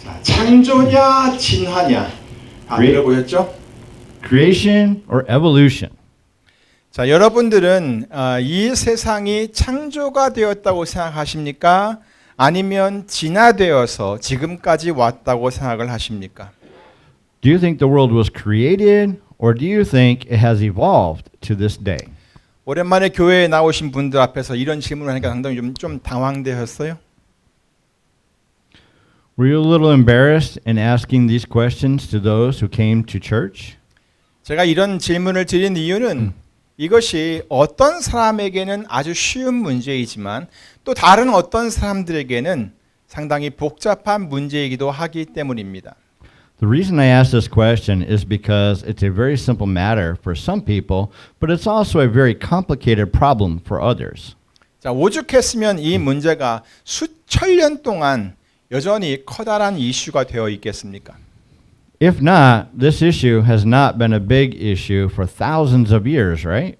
자, 창조냐 진화냐 들어보셨죠? Creation or evolution? 자, 여러분들은 이 세상이 창조가 되었다고 생각하십니까? 아니면 진화되어서 지금까지 왔다고 생각을 하십니까? Do you think the world was created or do you think it has evolved to this day? 오랜만에 교회에 나오신 분들 앞에서 이런 질문을 하니까 상당히 좀 당황되셨어요? Were you a little embarrassed in asking these questions to those who came to church? 제가 이런 질문을 드린 이유는 이것이 어떤 사람에게는 아주 쉬운 문제이지만 또 다른 어떤 사람들에게는 상당히 복잡한 문제이기도 하기 때문입니다. The reason I ask this question is because it's a very simple matter for some people, but it's also a very complicated problem for others. 자, 오죽했으면 이 문제가 수천 년 동안 여전히 커다란 이슈가 되어 있겠습니까? If not, this issue has not been a big issue for thousands of years, right?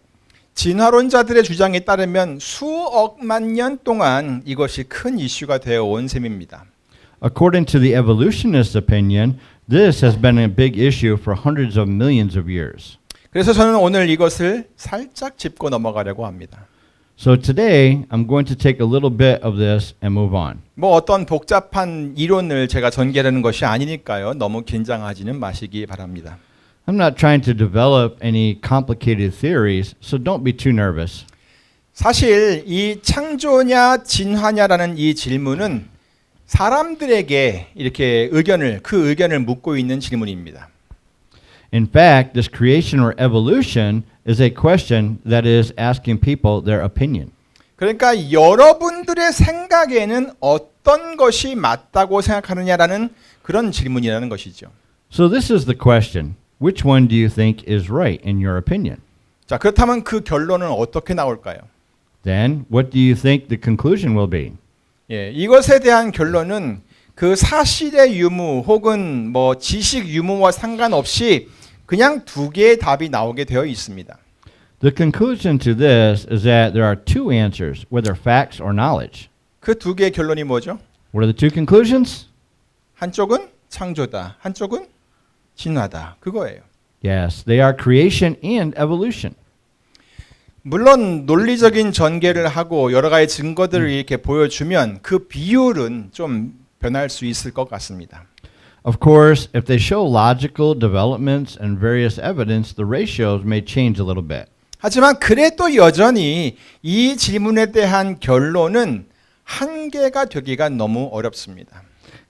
진화론자들의 주장에 따르면 수억만 년 동안 이것이 큰 이슈가 되어 온 셈입니다. According to the evolutionist opinion, this has been a big issue for hundreds of millions of years. 그래서 저는 오늘 이것을 살짝 짚고 넘어가려고 합니다. So today, I'm going to take a little bit of this and move on. 뭐 어떤 복잡한 이론을 제가 전개하는 것이 아니니까요. 너무 긴장하지는 마시기 바랍니다. I'm not trying to develop any complicated theories, so don't be too nervous. 사실 이 창조냐 진화냐라는 이 질문은 사람들에게 이렇게 그 의견을 묻고 있는 질문입니다. In fact, this creation or evolution is a question that is asking people their opinion. 그러니까 여러분들의 생각에는 어떤 것이 맞다고 생각하느냐라는 그런 질문이라는 것이죠. So this is the question. Which one do you think is right in your opinion? 자, 그렇다면 그 결론은 어떻게 나올까요? Then, what do you think the conclusion will be? 예, 이것에 대한 결론은 그 사실의 유무 혹은 뭐 지식 유무와 상관없이 그냥 두 개의 답이 나오게 되어 있습니다. The conclusion to this is that there are two answers, whether facts or knowledge. 그 두 개의 결론이 뭐죠? What are the two conclusions? 한쪽은 창조다, 한쪽은 진화다. 그거예요. Yes, they are creation and evolution. 물론 논리적인 전개를 하고 여러 가지 증거들을 이렇게 보여주면 그 비율은 좀 변할 수 있을 것 같습니다. Of course, if they show logical developments and various evidence, the ratios may change a little bit. 하지만 그래도 여전히 이 질문에 대한 결론은 한계가 되기가 너무 어렵습니다.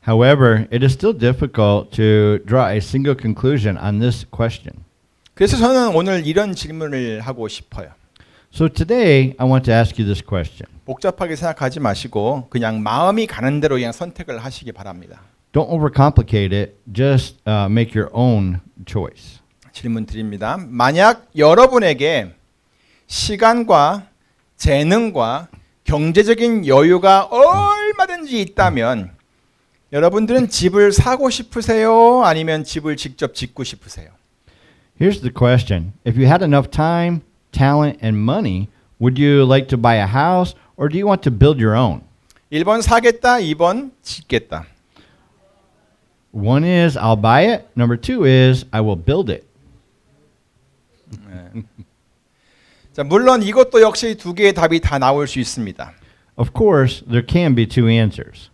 However, it is still difficult to draw a single conclusion on this question. 그래서 저는 오늘 이런 질문을 하고 싶어요. So today, I want to ask you this question. 복잡하게 생각하지 마시고 그냥 마음이 가는 대로 그냥 선택을 하시기 바랍니다. Don't overcomplicate it. Just make your own choice. 질문 드립니다. 만약 여러분에게 시간과 재능과 경제적인 여유가 얼마든지 있다면 여러분들은 집을 사고 싶으세요? 아니면 집을 직접 짓고 싶으세요? Here's the question. If you had enough time, talent, and money, would you like to buy a house or do you want to build your own? 1번 사겠다, 2번 짓겠다. One is I'll buy it. Number two is I will build it. 자, 물론 이것도 역시 두 개의 답이 다 나올 수 있습니다. Of course, there can be two answers.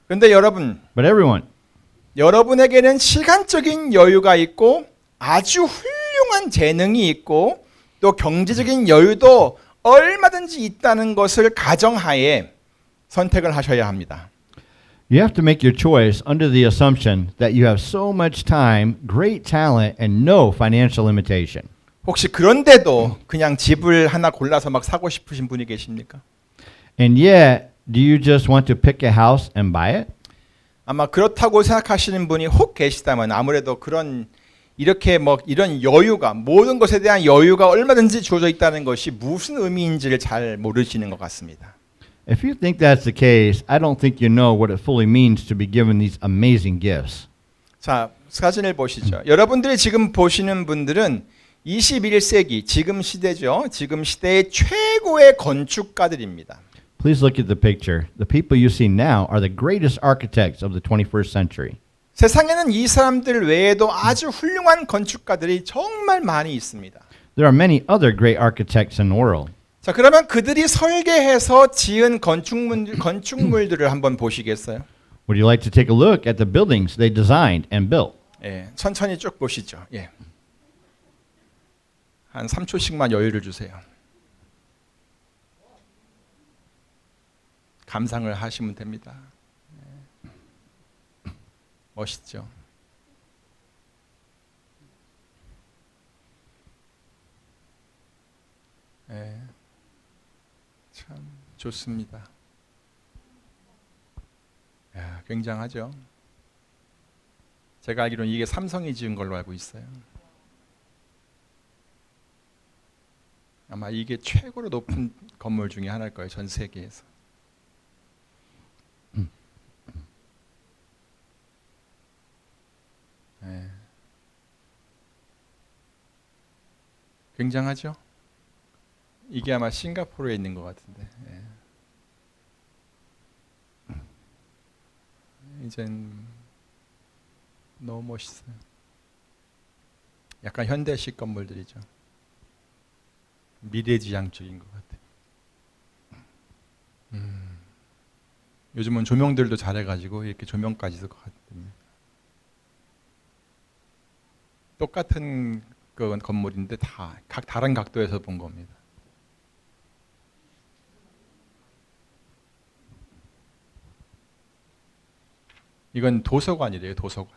그런데 여러분, But everyone, 여러분에게는 시간적인 여유가 있고 아주 훌륭한 재능이 있고 또 경제적인 여유도 얼마든지 있다는 것을 가정하에 선택을 하셔야 합니다. you have to make your choice under the assumption that you have so much time, great talent, and no financial limitation. 혹시 그런데도 그냥 집을 하나 골라서 막 사고 싶으신 분이 계십니까? And yet, do you just want to pick a house and buy it? 아마 그렇다고 생각하시는 분이 혹 계시다면 아무래도 이렇게 이런 여유가 모든 것에 대한 여유가 얼마든지 주어져 있다는 것이 무슨 의미인지를 잘 모르시는 것 같습니다. If you think that's the case, I don't think you know what it fully means to be given these amazing gifts. 자, 사진을 보시죠. 여러분들이 지금 보시는 분들은 21세기 지금 시대죠. 지금 시대의 최고의 건축가들입니다. Please look at the picture. The people you see now are the greatest architects of the 21st century. 세상에는 이 사람들 외에도 아주 훌륭한 건축가들이 정말 많이 있습니다. There are many other great architects in the world. 자, 그러면 그들이 설계해서 지은 건축물들을 한번 보시겠어요? Would you like to take a look at the buildings they designed and built? 예, 천천히 쭉 보시죠. 예. 한 3초씩만 여유를 주세요. 감상을 하시면 됩니다. 예. 멋있죠? 예. 참 좋습니다. 야, 굉장하죠? 제가 알기로는 이게 삼성이 지은 걸로 알고 있어요. 아마 이게 최고로 높은 건물 중에 하나일 거예요. 전 세계에서. 네. 굉장하죠? 이게 아마 싱가포르에 있는 것 같은데. 네. 이젠 너무 멋있어요. 약간 현대식 건물들이죠. 미래지향적인 것 같아요. 요즘은 조명들도 잘해가지고 이렇게 조명까지도 같습니다. 똑같은 그 건물인데 다 각 다른 각도에서 본 겁니다. 이건 도서관이래요. 도서관.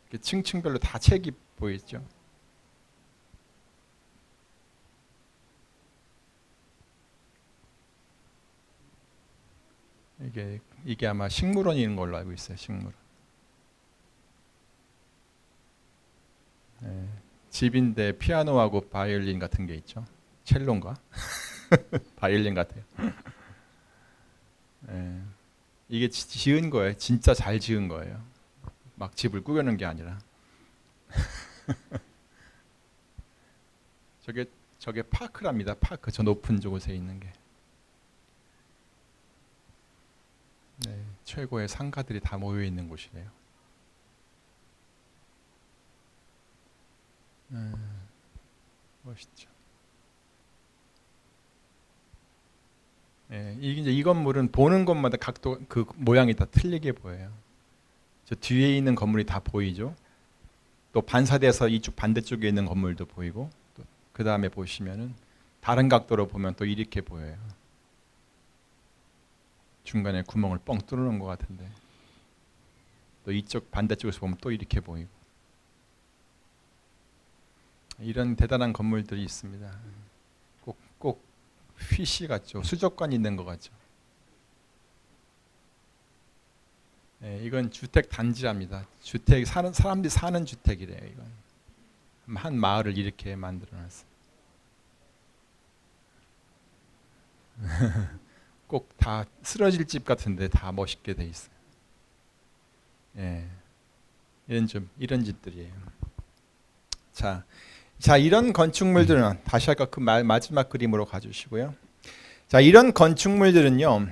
이렇게 층층별로 다 책이 보이죠. 이게 아마 식물원인 걸로 알고 있어요. 식물원. 네, 집인데 피아노하고 바이올린 같은 게 있죠. 첼로인가? 바이올린 같아요. 네, 이게 지은 거예요. 진짜 잘 지은 거예요. 막 집을 꾸겨놓은 게 아니라. 저게 파크랍니다. 파크. 저 높은 곳에 있는 게. 네, 최고의 상가들이 다 모여 있는 곳이래요. 멋있죠. 네, 이 건물은 보는 곳마다 각도 그 모양이 다 틀리게 보여요. 저 뒤에 있는 건물이 다 보이죠. 또 반사돼서 이쪽 반대쪽에 있는 건물도 보이고, 또 그 다음에 보시면은 다른 각도로 보면 또 이렇게 보여요. 중간에 구멍을 뻥 뚫어놓은 것 같은데, 또 이쪽 반대쪽에서 보면 또 이렇게 보이고, 이런 대단한 건물들이 있습니다. 꼭 휘시 같죠. 수족관 있는 것 같죠. 네, 이건 주택 단지랍니다. 주택 사람들이 사는 주택이래요. 이건 한 마을을 이렇게 만들어놨어요. 꼭 다 쓰러질 집 같은데 다 멋있게 돼 있어요. 예, 이런 집들이에요. 자, 이런 건축물들은 다시 아까 그 마지막 그림으로 가주시고요. 자, 이런 건축물들은요,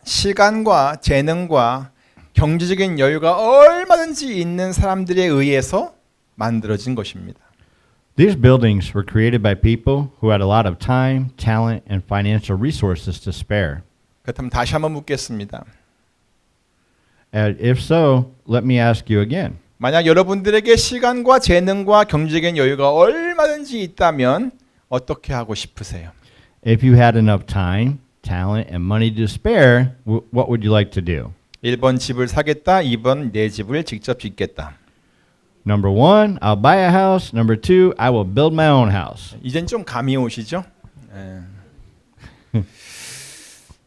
시간과 재능과 경제적인 여유가 얼마든지 있는 사람들에 의해서 만들어진 것입니다. These buildings were created by people who had a lot of time, talent, and financial resources to spare. 그렇다면 다시 한번 묻겠습니다. And if so, let me ask you again. 만약 여러분들에게 시간과 재능과 경제적인 여유가 얼마든지 있다면 어떻게 하고 싶으세요? If you had enough time, talent, and money to spare, what would you like to do? 1번 집을 사겠다, 2번 내 집을 직접 짓겠다. Number one, I'll buy a house. Number two, I will build my own house. 이젠 좀 감이 오시죠?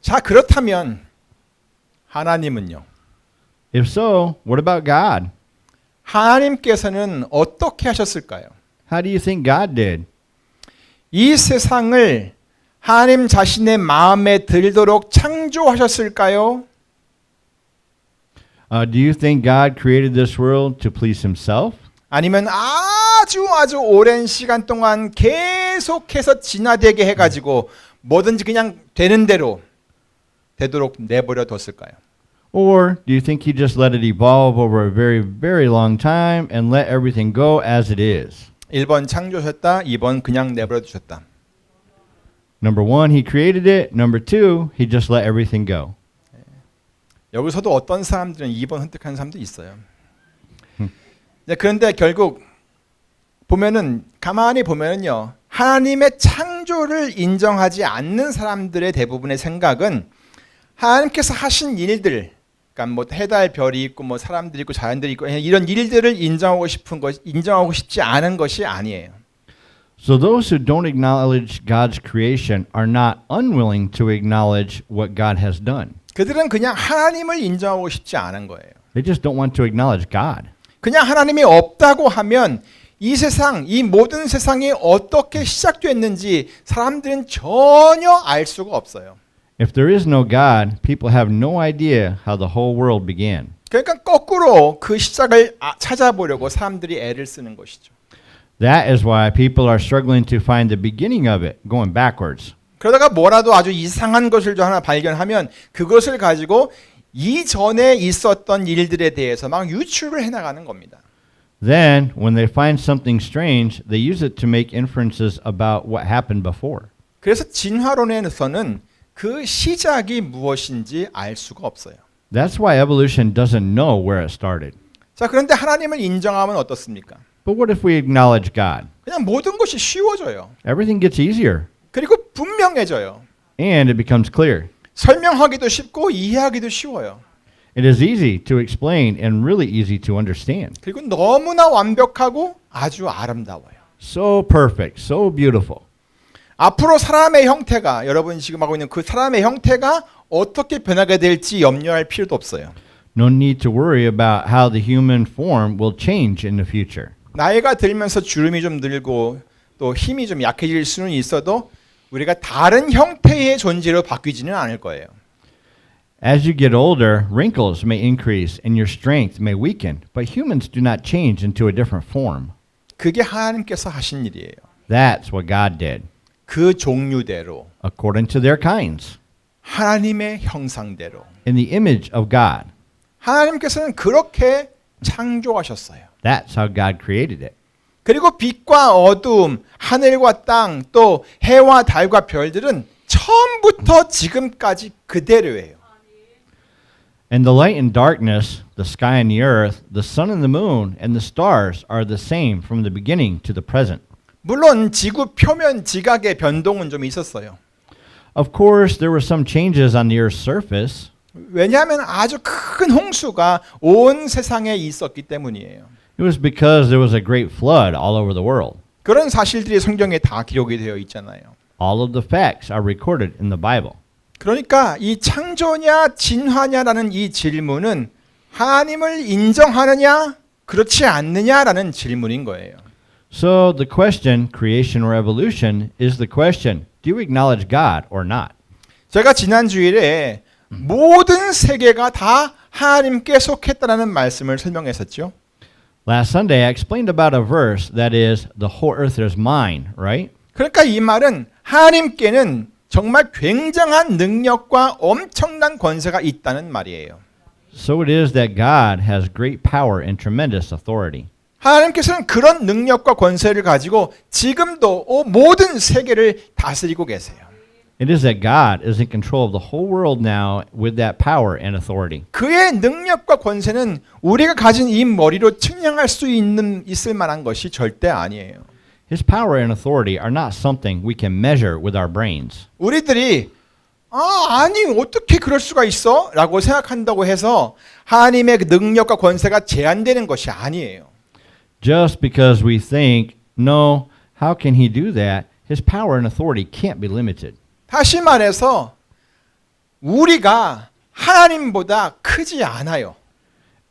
자, 그렇다면 하나님은요? If so, what about God? 하나님께서는 어떻게 하셨을까요? How do you think God did? 이 세상을 하나님 자신의 마음에 들도록 창조하셨을까요? Do you think God created this world to please himself? 아니면 아주 오랜 시간 동안 계속해서 진화되게 해가지고 뭐든지 그냥 되는 대로 되도록 내버려 뒀을까요? Or do you think he just let it evolve over a very, very long time and let everything go as it is? 1번 창조하셨다, 2번 그냥 내버려 두셨다. Number one, he created it. Number two, he just let everything go. 여기서도 어떤 사람들은 2번 선택하는 사람도 있어요. 그런데 결국 보면은 가만히 보면은요, 하나님의 창조를 인정하지 않는 사람들의 대부분의 생각은 하나님께서 하신 일들, 그러니까 뭐 해달 별이 있고 뭐 사람들이 있고 자연들이 있고 이런 일들을 인정하고 싶지 않은 것이 아니에요. So those who don't acknowledge God's creation are not unwilling to acknowledge what God has done. 그들은 그냥 하나님을 인정하고 싶지 않은 거예요. They just don't want to acknowledge God. 그냥 하나님이 없다고 하면 이 세상, 이 모든 세상이 어떻게 시작됐는지 사람들은 전혀 알 수가 없어요. If there is no God, people have no idea how the whole world began. 그러니까 거꾸로 그 시작을 찾아보려고 사람들이 애를 쓰는 것이죠. That is why people are struggling to find the beginning of it, going backwards. 그러다가 뭐라도 아주 이상한 것을 좀 하나 발견하면 그것을 가지고 이전에 있었던 일들에 대해서 막 유추를 해나가는 겁니다. Then, when they find something strange, they use it to make inferences about what happened before. 그래서 진화론에서는 그 시작이 무엇인지 알 수가 없어요. That's why evolution doesn't know where it started. 자, 그런데 하나님을 인정하면 어떻습니까? But what if we acknowledge God? 그냥 모든 것이 쉬워져요. Everything gets easier, 그리고 분명해져요. and it becomes clear. 설명하기도 쉽고 이해하기도 쉬워요. It is easy to explain and really easy to understand. 그리고 너무나 완벽하고 아주 아름다워요. So perfect, so beautiful. 앞으로 사람의 형태가, 여러분이 지금 하고 있는 그 사람의 형태가 어떻게 변하게 될지 염려할 필요도 없어요. No need to worry about how the human form will change in the future. 나이가 들면서 주름이 좀 늘고 또 힘이 좀 약해질 수는 있어도 우리가 다른 형태의 존재로 바뀌지는 않을 거예요. As you get older, wrinkles may increase and your strength may weaken, but humans do not change into a different form. 그게 하나님께서 하신 일이에요. That's what God did, 그 종류대로, according to their kinds, 하나님의 형상대로. in the image of God. 하나님께서는 그렇게 창조하셨어요. That's how God created it. 그리고 빛과 어두움, 하늘과 땅, 또 해와 달과 별들은 처음부터 지금까지 그대로예요. And the light and darkness, the sky and the earth, the sun and the moon, and the stars are the same from the beginning to the present. 물론 지구 표면 지각의 변동은 좀 있었어요. Of course, there were some changes on the earth's surface. 왜냐하면 아주 큰 홍수가 온 세상에 있었기 때문이에요. It was because there was a great flood all over the world. 그런 사실들이 성경에 다 기록이 되어 있잖아요. All of the facts are recorded in the Bible. 그러니까 이 창조냐 진화냐라는 이 질문은 하나님을 인정하느냐 그렇지 않느냐라는 질문인 거예요. So the question, creation or evolution, is the question, do you acknowledge God or not? 제가 지난 주일에 모든 세계가 다 하나님께 속했다는 말씀을 설명했었죠. Last Sunday I explained about a verse that is, the whole earth is mine, right? 그러니까 이 말은 하나님께는 정말 굉장한 능력과 엄청난 권세가 있다는 말이에요. So it is that God has great power and tremendous authority. 하나님께서는 그런 능력과 권세를 가지고 지금도 모든 세계를 다스리고 계세요. It is that God is in control of the whole world now with that power and authority. 그의 능력과 권세는 우리가 가진 이 머리로 측량할 수 있을 만한 것이 절대 아니에요. His power and authority are not something we can measure with our brains. 우리들이 아니 어떻게 그럴 수가 있어? 라고 생각한다고 해서 하나님의 능력과 권세가 제한되는 것이 아니에요. Just because we think, no, how can he do that? His power and authority can't be limited. 다시 말해서 우리가 하나님보다 크지 않아요.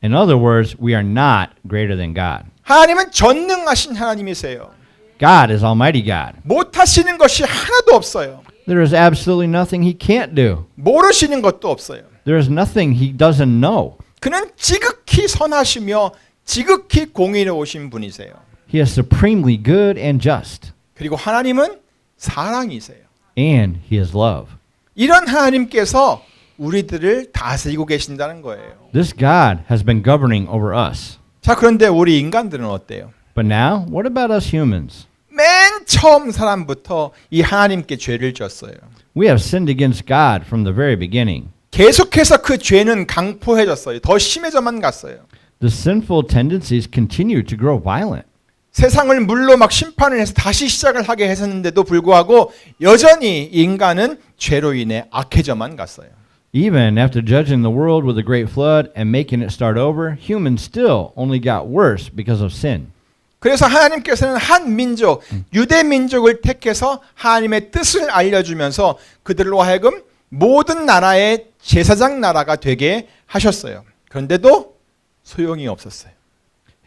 In other words, we are not greater than God. 하나님은 전능하신 하나님이세요. God is Almighty God. 못하시는 것이 하나도 없어요. There is absolutely nothing he can't do. 모르시는 것도 없어요. There is nothing he doesn't know. 그는 지극히 선하시며 지극히 공의로우신 분이세요. He is supremely good and just. 그리고 하나님은 사랑이세요. And he is love. 이런 하나님께서 우리들을 다스리고 계신다는 거예요. This God has been governing over us. 자, 그런데 우리 인간들은 어때요? But now, what about us humans? 맨 처음 사람부터 이 하나님께 죄를 졌어요. We have sinned against God from the very beginning. 계속해서 그 죄는 강포해졌어요. 더 심해져만 갔어요. The sinful tendencies continue to grow violent. 세상을 물로 막 심판을 해서 다시 시작을 하게 했었는데도 불구하고 여전히 인간은 죄로 인해 악해져만 갔어요. Even after judging the world with a great flood and making it start over, humans still only got worse because of sin. 그래서 하나님께서는 한 민족, 유대 민족을 택해서 하나님의 뜻을 알려주면서 그들로 하여금 모든 나라의 제사장 나라가 되게 하셨어요. 그런데도 소용이 없었어요.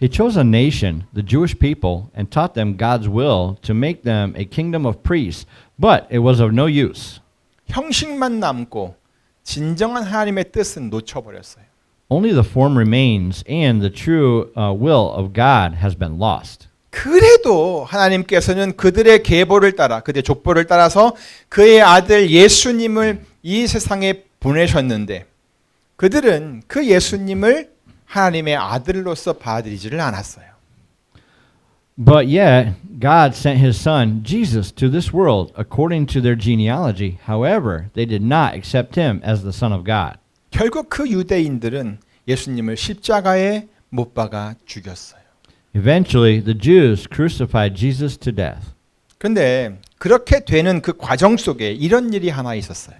He chose a nation, the Jewish people, and taught them God's will to make them a kingdom of priests, but it was of no use. 형식만 남고 진정한 하나님의 뜻은 놓쳐버렸어요. Only the form remains, and the true will of God has been lost. 그래도 하나님께서는 그들의 계보를 따라, 그들의 족보를 따라서 그의 아들 예수님을 이 세상에 보내셨는데 그들은 그 예수님을 하나님의 아들로서 받아들이지를 않았어요. But yet, God sent his son, Jesus, to this world according to their genealogy. However, they did not accept him as the Son of God. 결국 그 유대인들은 예수님을 십자가에 못 박아 죽였어요. Eventually, the Jews crucified Jesus to death. 그런데 그렇게 되는 그 과정 속에 이런 일이 하나 있었어요.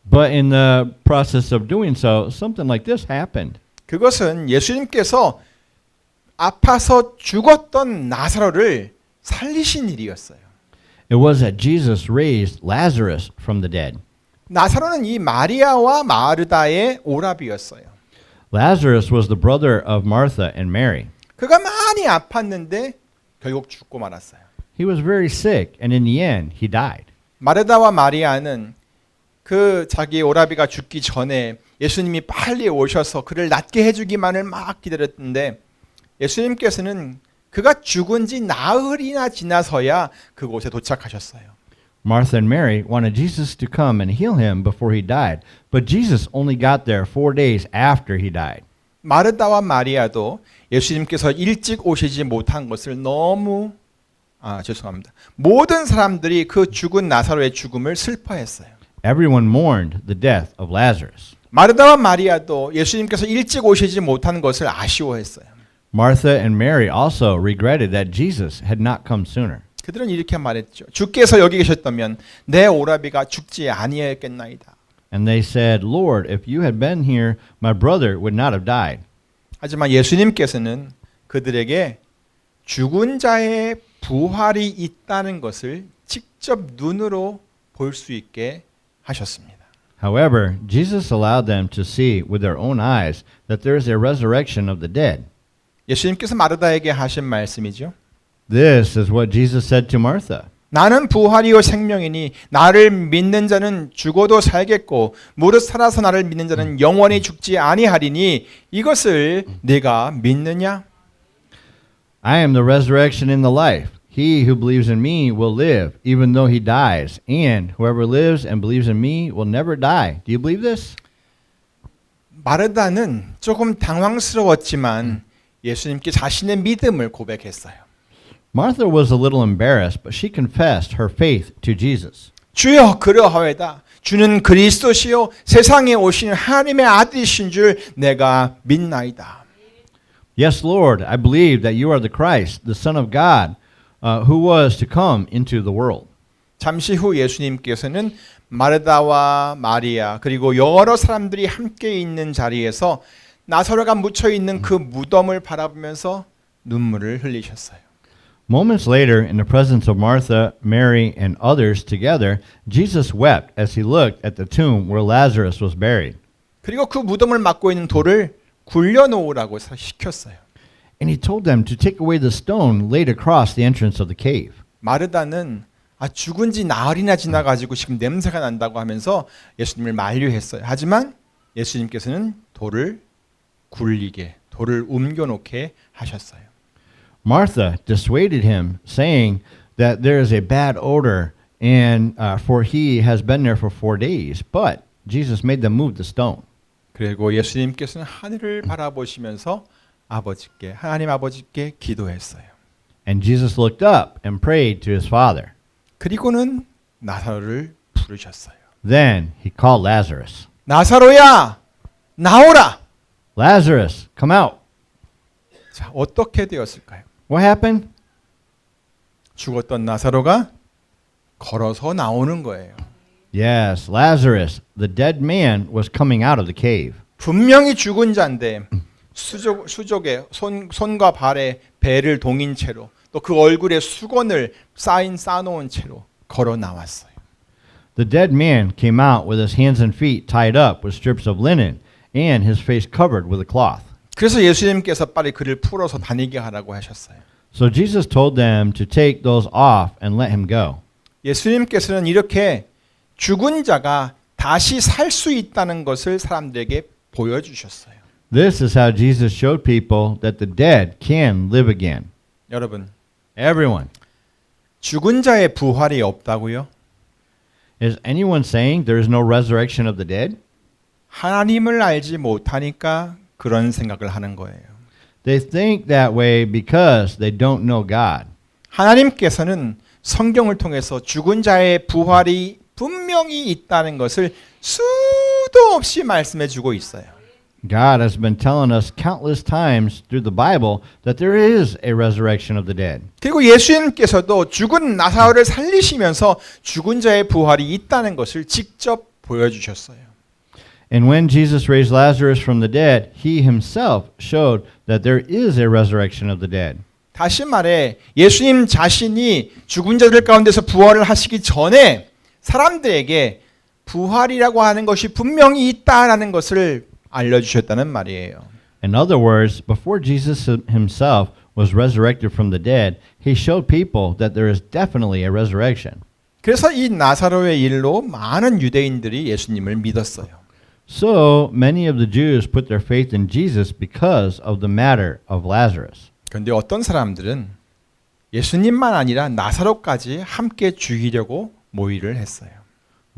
But in the process of doing so, something like this happened. 그것은 예수님께서 아파서 죽었던 나사로를 살리신 일이었어요. It was that Jesus raised Lazarus from the dead. 나사로는 이 마리아와 마르다의 오라비였어요. Lazarus was the brother of Martha and Mary. 그가 많이 아팠는데 결국 죽고 말았어요. He was very sick, and in the end, he died. 마르다와 마리아는 그 자기 오라비가 죽기 전에 예수님이 빨리 오셔서 그를 낫게 해주기만을 막 기다렸는데 예수님께서는 그가 죽은 지 나흘이나 지나서야 그곳에 도착하셨어요. Martha and Mary wanted Jesus to come and heal him before he died, but Jesus only got there 4 days after he died. 마르다와 마리아도 예수님께서 일찍 오시지 못한 것을 너무 죄송합니다. 모든 사람들이 그 죽은 나사로의 죽음을 슬퍼했어요. Everyone mourned the death of Lazarus. 마르다와 마리아도 예수님께서 일찍 오시지 못한 것을 아쉬워했어요. Martha and Mary also regretted that Jesus had not come sooner. 그들은 이렇게 말했죠. 주께서 여기 계셨다면 내 오라비가 죽지 아니했겠나이다. And they said, Lord, if you had been here, my brother would not have died. 하지만 예수님께서는 그들에게 죽은 자의 부활이 있다는 것을 직접 눈으로 볼 수 있게 하셨습니다. However, Jesus allowed them to see with their own eyes that there is a resurrection of the dead. 예수님께서 마르다에게 하신 말씀이죠. This is what Jesus said to Martha. 나는 부활이요 생명이니 나를 믿는 자는 죽어도 살겠고 무릇 살아서 나를 믿는 자는 영원히 죽지 아니하리니 이것을 네가 믿느냐? I am the resurrection and the life. He who believes in me will live, even though he dies. And whoever lives and believes in me will never die. Do you believe this? 마르다는 조금 당황스러웠지만 예수님께 자신의 믿음을 고백했어요. Martha was a little embarrassed, but she confessed her faith to Jesus. 주여 그러하외다. 주는 그리스도시요 세상에 오신 하나님의 아들이신 줄 내가 믿나이다. Yes, Lord, I believe that you are the Christ, the Son of God, who was to come into the world. 잠시 후 예수님께서는 마르다와 마리아 그리고 여러 사람들이 함께 있는 자리에서 나사로가 묻혀 있는 그 무덤을 바라보면서 눈물을 흘리셨어요. Moments later, in the presence of Martha, Mary, and others together, Jesus wept as he looked at the tomb where Lazarus was buried. 그리고 그 무덤을 막고 있는 돌을 굴려놓으라고 시켰어요. And he told them to take away the stone laid across the entrance of the cave. 마르다는 죽은 지 나흘이나 지나가지고 지금 냄새가 난다고 하면서 예수님을 만류했어요. 하지만 예수님께서는 돌을 굴리게, 돌을 옮겨놓게 하셨어요. Martha dissuaded him, saying that there is a bad odor, and for he has been there for 4 days. But Jesus made them move the stone. 그리고 예수님께서는 하늘을 바라보시면서 아버지께 하나님 아버지께 기도했어요. And Jesus looked up and prayed to his Father. 그리고는 나사로를 부르셨어요. Then he called Lazarus. 나사로야, 나오라. Lazarus, come out. 자, 어떻게 되었을까요? What happened? 죽었던 나사로가 걸어서 나오는 거예요. Yes, Lazarus, the dead man, was coming out of the cave. 분명히 죽은 자인데 수족에 손과 발에 배를 동인 채로 또 그 얼굴에 수건을 쌓아놓은 채로 걸어 나왔어요. The dead man came out with his hands and feet tied up with strips of linen and his face covered with a cloth. 그래서 예수님께서 빨리 그를 풀어서 다니게 하라고 하셨어요. So Jesus told them to take those off and let him go. 예수님께서는 이렇게 죽은 자가 다시 살 수 있다는 것을 사람들에게 보여주셨어요. This is how Jesus showed people that the dead can live again. 여러분, Everyone. 죽은 자의 부활이 없다고요? Is anyone saying there is no resurrection of the dead? 하나님을 알지 못하니까 그런 생각을 하는 거예요. They think that way because they don't know God. 하나님께서는 성경을 통해서 죽은 자의 부활이 분명히 있다는 것을 수도 없이 말씀해 주고 있어요. God has been telling us countless times through the Bible that there is a resurrection of the dead. 그리고 예수님께서도 죽은 나사로를 살리시면서 죽은 자의 부활이 있다는 것을 직접 보여주셨어요. And when Jesus raised Lazarus from the dead, he himself showed that there is a resurrection of the dead. 다시 말해 예수님 자신이 죽은 자들 가운데서 부활을 하시기 전에 사람들에게 부활이라고 하는 것이 분명히 있다라는 것을 알려주셨다는 말이에요. In other words, before Jesus himself was resurrected from the dead, he showed people that there is definitely a resurrection. 그래서 이 나사로의 일로 많은 유대인들이 예수님을 믿었어요. So many of the Jews put their faith in Jesus because of the matter of Lazarus. 그런데 어떤 사람들은 예수님만 아니라 나사로까지 함께 죽이려고 모의를 했어요.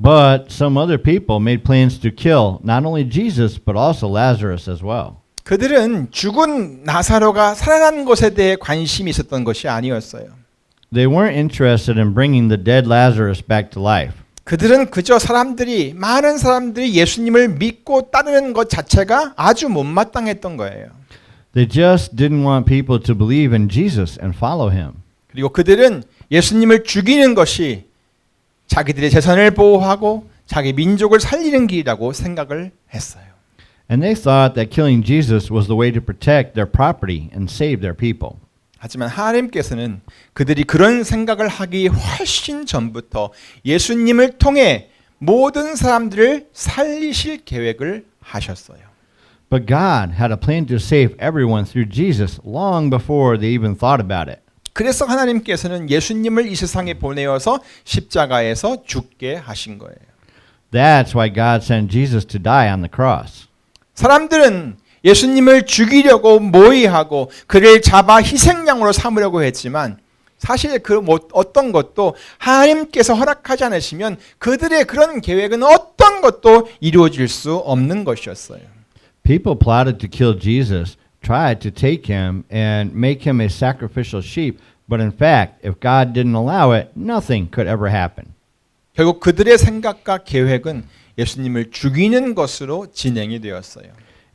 But some other people made plans to kill not only Jesus but also Lazarus as well. 그들은 죽은 나사로가 살아난 것에 대해 관심이 있었던 것이 아니었어요. They weren't interested in bringing the dead Lazarus back to life. 그들은 그저 많은 사람들이 예수님을 믿고 따르는 것 자체가 아주 못마땅했던 거예요. They just didn't want people to believe in Jesus and follow him. 그리고 그들은 예수님을 죽이는 것이 자기들의 재산을 보호하고 자기 민족을 살리는 길이라고 생각을 했어요. And they thought that killing Jesus was the way to protect their property and save their people. 하지만 하나님께서는 그들이 그런 생각을 하기 훨씬 전부터 예수님을 통해 모든 사람들을 살리실 계획을 하셨어요. But God had a plan to save everyone through Jesus long before they even thought about it. 그래서 하나님께서는 예수님을 이 세상에 보내어서 십자가에서 죽게 하신 거예요. That's why God sent Jesus to die on the cross. 사람들은 예수님을 죽이려고 모의하고 그를 잡아 희생양으로 삼으려고 했지만 사실 그 어떤 것도 하나님께서 허락하지 않으시면 그들의 그런 계획은 어떤 것도 이루어질 수 없는 것이었어요. People plotted to kill Jesus, tried to take him and make him a sacrificial sheep, but in fact, if God didn't allow it, nothing could ever happen. 결국 그들의 생각과 계획은 예수님을 죽이는 것으로 진행이 되었어요.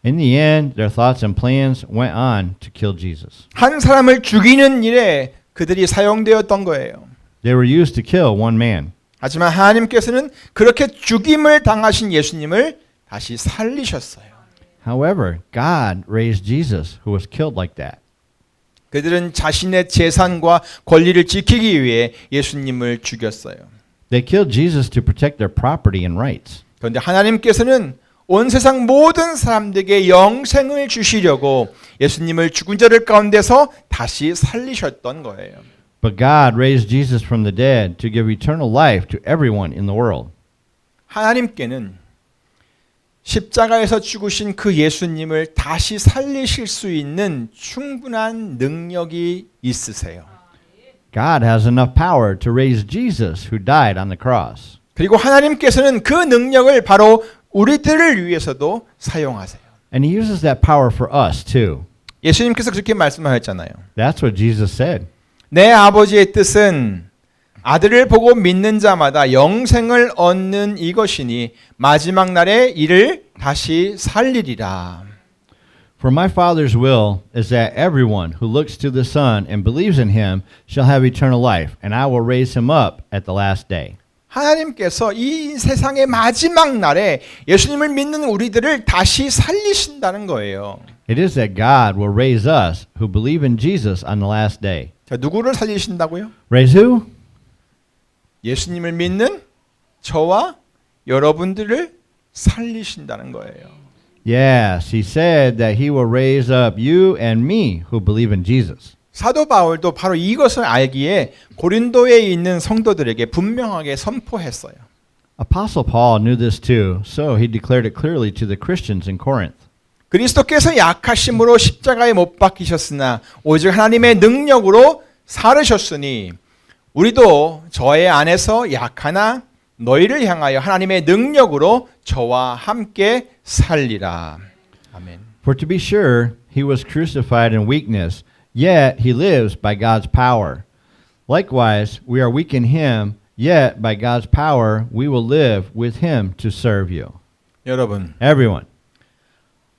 In the end, their thoughts and plans went on to kill Jesus. 한 사람을 죽이는 일에 그들이 사용되었던 거예요. They were used to kill one man. 하지만 하나님께서는 그렇게 죽임을 당하신 예수님을 다시 살리셨어요. However, God raised Jesus, who was killed like that. 그들은 자신의 재산과 권리를 지키기 위해 예수님을 죽였어요. They killed Jesus to protect their property and rights. 그런데 하나님께서는 온 세상 모든 사람들에게 영생을 주시려고 예수님을 죽은 자들 가운데서 다시 살리셨던 거예요. But God raised Jesus from the dead to give eternal life to everyone in the world. 하나님께는 십자가에서 죽으신 그 예수님을 다시 살리실 수 있는 충분한 능력이 있으세요. God has enough power to raise Jesus who died on the cross. 그리고 하나님께서는 그 능력을 바로 우리들을 위해서도 사용하세요. And he uses that power for us too. 예수님께서 그렇게 말씀하셨잖아요. That's what Jesus said. 내 아버지의 뜻은 아들을 보고 믿는 자마다 영생을 얻는 이것이니 마지막 날에 이를 다시 살리리라. For my Father's will is that everyone who looks to the Son and believes in him shall have eternal life, and I will raise him up at the last day. 하나님께서 이 세상의 마지막 날에 예수님을 믿는 우리들을 다시 살리신다는 거예요. It is that God will raise us who believe in Jesus on the last day. 자, 누구를 살리신다고요? Raise who? 예수님을 믿는 저와 여러분들을 살리신다는 거예요. Yes, he said that he will raise up you and me who believe in Jesus. 사도 바울도 바로 이것을 알기에 고린도에 있는 성도들에게 분명하게 선포했어요. Apostle Paul knew this too, so he declared it clearly to the Christians in Corinth. 그리스도께서 약하심으로 십자가에 못 박히셨으나 오직 하나님의 능력으로 살으셨으니 우리도 저의 안에서 약하나 너희를 향하여 하나님의 능력으로 저와 함께 살리라. 아멘. For to be sure, he was crucified in weakness, yet he lives by God's power. Likewise, we are weak in him, yet by God's power we will live with him to serve you. 여러분, Everyone,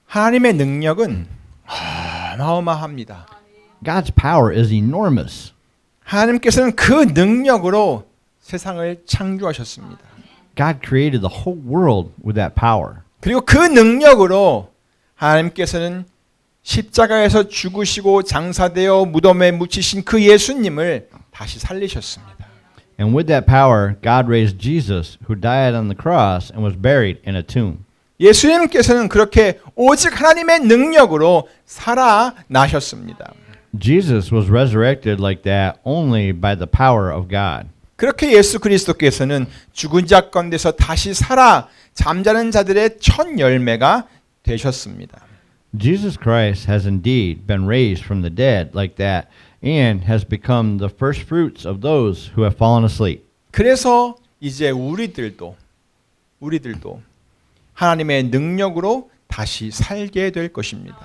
하나님의 능력은 어마어마합니다. God's power is enormous. 하나님께서는 그 능력으로 세상을 창조하셨습니다. God created the whole world with that power. 그리고 그 능력으로 하나님께서는 십자가에서 죽으시고 장사되어 무덤에 묻히신 그 예수님을 다시 살리셨습니다. And with that power, God raised Jesus, who died on the cross and was buried in a tomb. 예수님께서는 그렇게 오직 하나님의 능력으로 살아나셨습니다. Jesus was resurrected like that only by the power of God. 그렇게 예수 그리스도께서는 죽은 자 가운데서 다시 살아 잠자는 자들의 첫 열매가 되셨습니다. Jesus Christ has indeed been raised from the dead like that and has become the first fruits of those who have fallen asleep. 그래서 이제 우리들도 하나님의 능력으로 다시 살게 될 것입니다.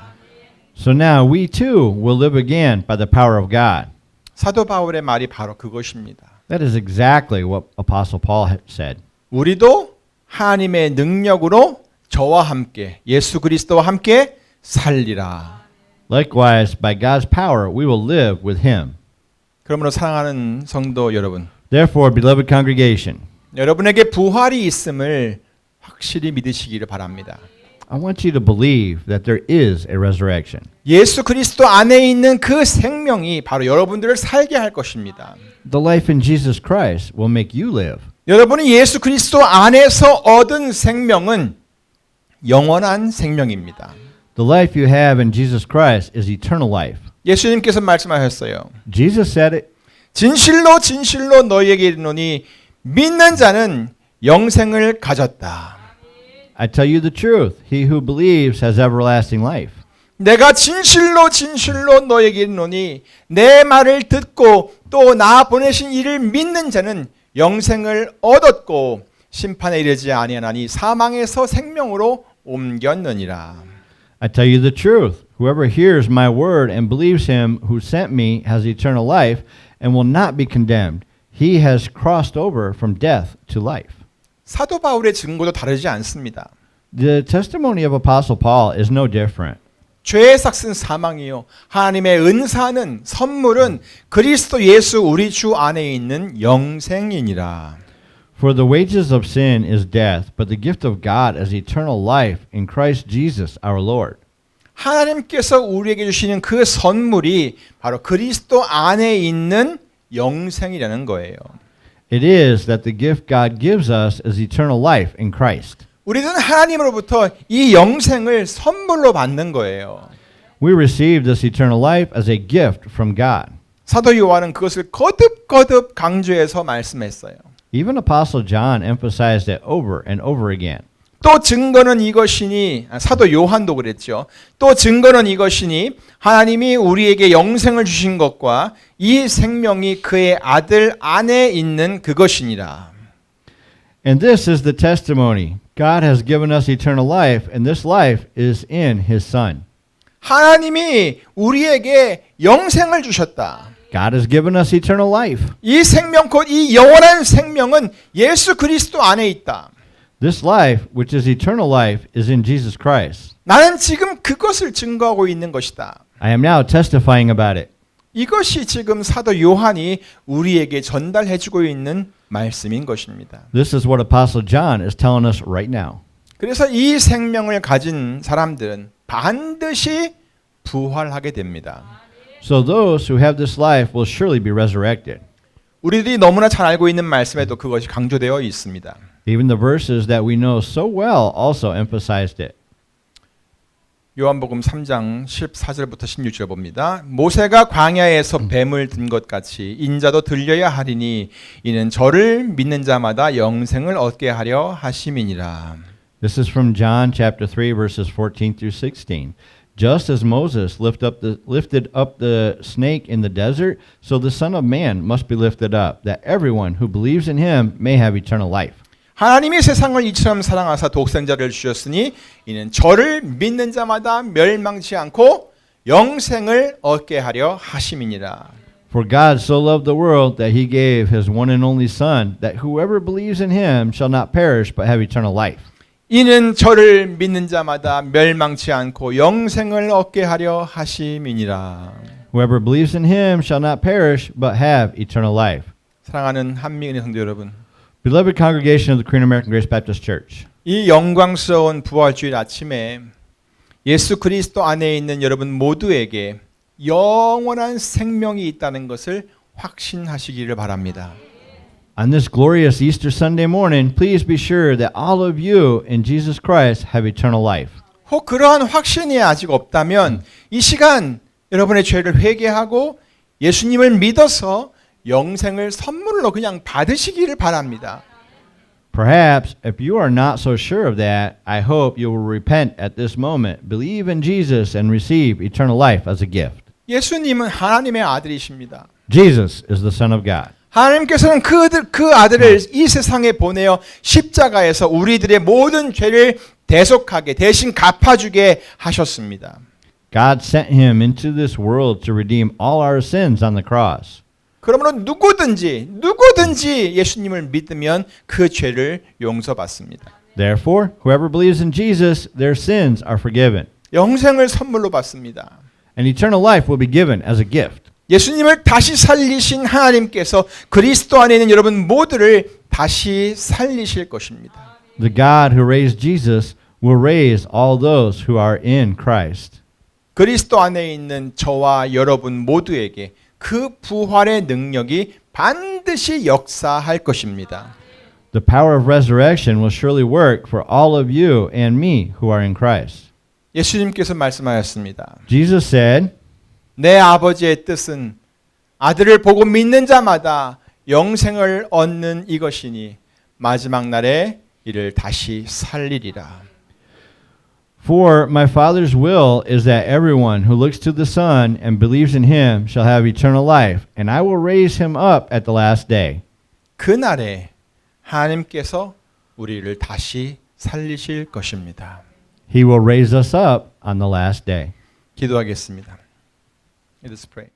So now we too will live again by the power of God. 사도 바울의 말이 바로 그것입니다. That is exactly what Apostle Paul had said. 우리도 하나님의 능력으로 저와 함께 예수 그리스도와 함께 살리라. Likewise, by God's power, we will live with him. 그러므로 사랑하는 성도 여러분, Therefore, beloved congregation, 여러분에게 부활이 있음을 확실히 믿으시기를 바랍니다. I want you to believe that there is a resurrection. 예수 그리스도 안에 있는 그 생명이 바로 여러분들을 살게 할 것입니다. The life in Jesus Christ will make you live. 여러분이 예수 그리스도 안에서 얻은 생명은 영원한 생명입니다. The life you have in Jesus Christ is eternal life. 예수님께서 말씀하셨어요. Jesus said it. 진실로 진실로 너희에게 이르노니 믿는 자는 영생을 가졌다. I tell you the truth. He who believes has everlasting life. 내가 진실로 진실로 너희에게 이르노니 내 말을 듣고 또 나 보내신 이를 믿는 자는 영생을 얻었고 심판에 이르지 아니하나니 사망에서 생명으로 옮겼느니라. I tell you the truth. Whoever hears my word and believes him who sent me has eternal life and will not be condemned. He has crossed over from death to life. 사도 바울의 증거도 다르지 않습니다. The testimony of Apostle Paul is no different. 죄의 삭은 사망이요 하나님의 은사는 선물은 그리스도 예수 우리 주 안에 있는 영생이니라. For the wages of sin is death, but the gift of God is eternal life in Christ Jesus our Lord. 하나님께서 우리에게 주시는 그 선물이 바로 그리스도 안에 있는 영생이라는 거예요. It is that the gift God gives us is eternal life in Christ. 우리는 하나님으로부터 이 영생을 선물로 받는 거예요. We receive this eternal life as a gift from God. 사도 요한은 그것을 거듭거듭 강조해서 말씀했어요. Even Apostle John emphasized it over and over again. 또 증거는 이것이니 사도 요한도 그랬죠. 또 증거는 이것이니 하나님이 우리에게 영생을 주신 것과 이 생명이 그의 아들 안에 있는 그것이니라. And this is the testimony. God has given us eternal life, and this life is in His Son. 하나님이 우리에게 영생을 주셨다. God has given us eternal life. 이 생명 곧 이 영원한 생명은 예수 그리스도 안에 있다. This life, which is eternal life, is in Jesus Christ. 나는 지금 그것을 증거하고 있는 것이다. I am now testifying about it. 이것이 지금 사도 요한이 우리에게 전달해주고 있는 말씀인 것입니다. This is what Apostle John is telling us right now. 그래서 이 생명을 가진 사람들은 반드시 부활하게 됩니다. So those who have this life will surely be resurrected. 우리들이 너무나 잘 알고 있는 말씀에도 그것이 강조되어 있습니다. Even the verses that we know so well also emphasized it. 요한복음 3장 14절부터 16절 봅니다. 모세가 광야에서 뱀을 든 것 같이 인자도 들려야 하리니 이는 저를 믿는 자마다 영생을 얻게 하려 하심이니라. This is from John chapter 3 verses 14 through 16. Just as Moses lifted up the snake in the desert, so the Son of Man must be lifted up, that everyone who believes in him may have eternal life. 하나님이 세상을 이처럼 사랑하사 독생자를 주셨으니 이는 저를 믿는 자마다 멸망치 않고 영생을 얻게 하려 하심이니라. For God so loved the world that he gave his one and only Son, that whoever believes in him shall not perish but have eternal life. 이는 저를 믿는 자마다 멸망치 않고 영생을 얻게 하려 하심이니라. Whoever believes in him shall not perish but have eternal life. 사랑하는 한미은의 성도 여러분, Beloved congregation of the Korean American Grace Baptist Church, 이 영광스러운 부활주일 아침에 예수 그리스도 안에 있는 여러분 모두에게 영원한 생명이 있다는 것을 확신하시기를 바랍니다. on this glorious Easter Sunday morning, please be sure that all of you in Jesus Christ have eternal life. 혹 그러한 확신이 아직 없다면 이 시간 여러분의 죄를 회개하고 예수님을 믿어서 영생을 선물로 그냥 받으시기를 바랍니다. Perhaps if you are not so sure of that, I hope you will repent at this moment, believe in Jesus, and receive eternal life as a gift. 예수님은 하나님의 아들이십니다. Jesus is the Son of God. 하나님께서는 그 아들을 이 세상에 보내어 십자가에서 우리들의 모든 죄를 대속하게 대신 갚아주게 하셨습니다. God sent him into this world to redeem all our sins on the cross. 그러므로 누구든지 예수님을 믿으면 그 죄를 용서받습니다. Therefore, whoever believes in Jesus, their sins are forgiven. 영생을 선물로 받습니다. And eternal life will be given as a gift. 예수님을 다시 살리신 하나님께서 그리스도 안에 있는 여러분 모두를 다시 살리실 것입니다. The God who raised Jesus will raise all those who are in Christ. 그리스도 안에 있는 저와 여러분 모두에게 그 부활의 능력이 반드시 역사할 것입니다. The power of resurrection will surely work for all of you and me who are in Christ. 예수님께서 말씀하셨습니다. Jesus said, 내 아버지의 뜻은 아들을 보고 믿는 자마다 영생을 얻는 이것이니 마지막 날에 이를 다시 살리리라. For my Father's will is that everyone who looks to the Son and believes in him shall have eternal life, and I will raise him up at the last day. 그날에 하나님께서 우리를 다시 살리실 것입니다. He will raise us up on the last day. 기도하겠습니다. Let us pray.